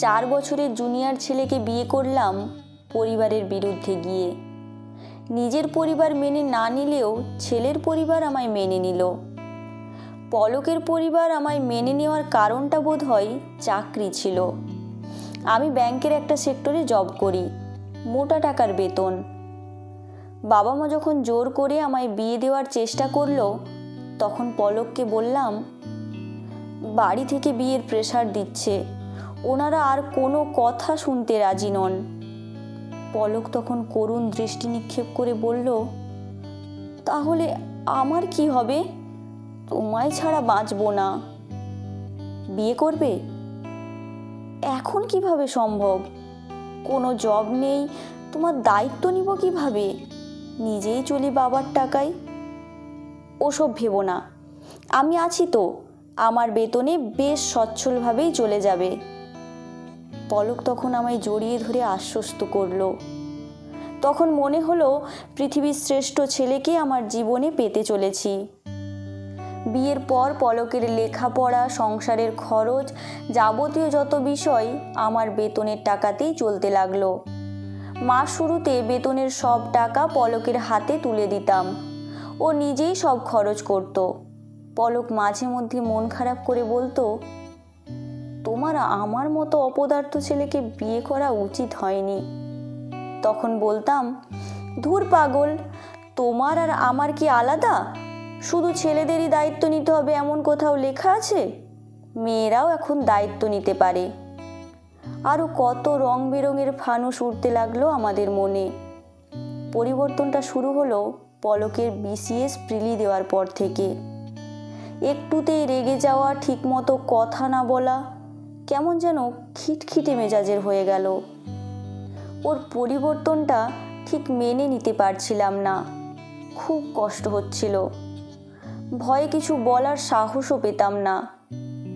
4 বছরের জুনিয়র ছেলেকে বিয়ে করলাম পরিবারের বিরুদ্ধে গিয়ে। নিজের পরিবার মেনে না নিলেও ছেলের পরিবার আমায় মেনে নিল। পলকের পরিবার আমায় মেনে নেওয়ার কারণটা বোধহয় চাকরি ছিল। আমি ব্যাংকের একটা সেক্টরে জব করি, মোটা টাকার বেতন। বাবা মা যখন জোর করে আমায় বিয়ে দেওয়ার চেষ্টা করলো, তখন পলককে বললাম, বাড়ি থেকে বিয়ের প্রেশার দিচ্ছে, ওনারা আর কোনো কথা শুনতে রাজি নন। পলক তখন করুণ দৃষ্টি নিক্ষেপ করে বলল, তাহলে আমার কি হবে? তোমায় ছাড়া বাঁচবো না। বিয়ে করবে? এখন কিভাবে সম্ভব? কোনো জব নেই, তোমার দায়িত্ব নিব কিভাবে? নিজেই চলি বাবার টাকায়। ওসব ভেবো না, আমি আছি তো, আমার বেতনে বেশ সচ্ছলভাবেই চলে যাবে। পলক তখন আমায় জড়িয়ে ধরে আশ্বস্ত করলো। তখন মনে হলো পৃথিবীর শ্রেষ্ঠ ছেলেকে আমার জীবনে পেতে চলেছি। বিয়ের পর পলকের লেখাপড়া, সংসারের খরচ, যাবতীয় যত বিষয় আমার বেতনের টাকাতেই চলতে লাগলো। মাস শুরুতে বেতনের সব টাকা পলকের হাতে তুলে দিতাম, ও নিজেই সব খরচ করত। পলক মাঝে মধ্যে মন খারাপ করে বলতো, তোমার আমার মতো অপদার্থ ছেলেকে বিয়ে করা উচিত হয়নি। তখন বলতাম, ধুর পাগল, তোমার আর আমার কি আলাদা? শুধু ছেলেদেরই দায়িত্ব নিতে হবে এমন কোথাও লেখা আছে? মেয়েরাও এখন দায়িত্ব নিতে পারে। আরও কত রং বেরঙের ফানুস উঠতে লাগলো আমাদের মনে। পরিবর্তনটা শুরু হলো পলকের বিসিএস প্রিলি দেওয়ার পর থেকে। একটুতেই রেগে যাওয়া, ঠিকমতো কথা না বলা, কেমন যেন খিটখিটে মেজাজের হয়ে গেল। ওর পরিবর্তনটা ঠিক মেনে নিতে পারছিলাম না, খুব কষ্ট হচ্ছিল। ভয়ে কিছু বলার সাহসও পেতাম না।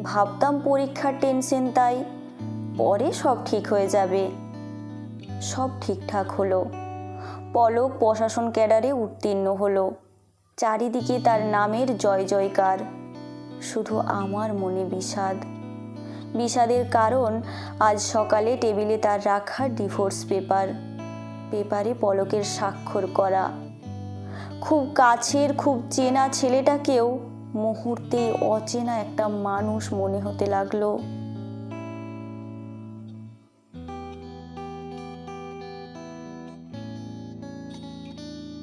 ভাবতাম পরীক্ষার টেনশন, তাই পরে সব ঠিক হয়ে যাবে। সব ঠিকঠাক হলো। পলক প্রশাসন ক্যাডারে উত্তীর্ণ হলো। চারিদিকে তার নামের জয় জয়কার। শুধু আমার মনে বিষাদ। বিষাদের কারণ, আজ সকালে টেবিলে তার রাখা ডিভোর্স পেপারে পলকের স্বাক্ষর করা। খুব কাছের, খুব চেনা ছেলেটাকেও মুহূর্তে অচেনা একটা মানুষ মনে হতে লাগলো।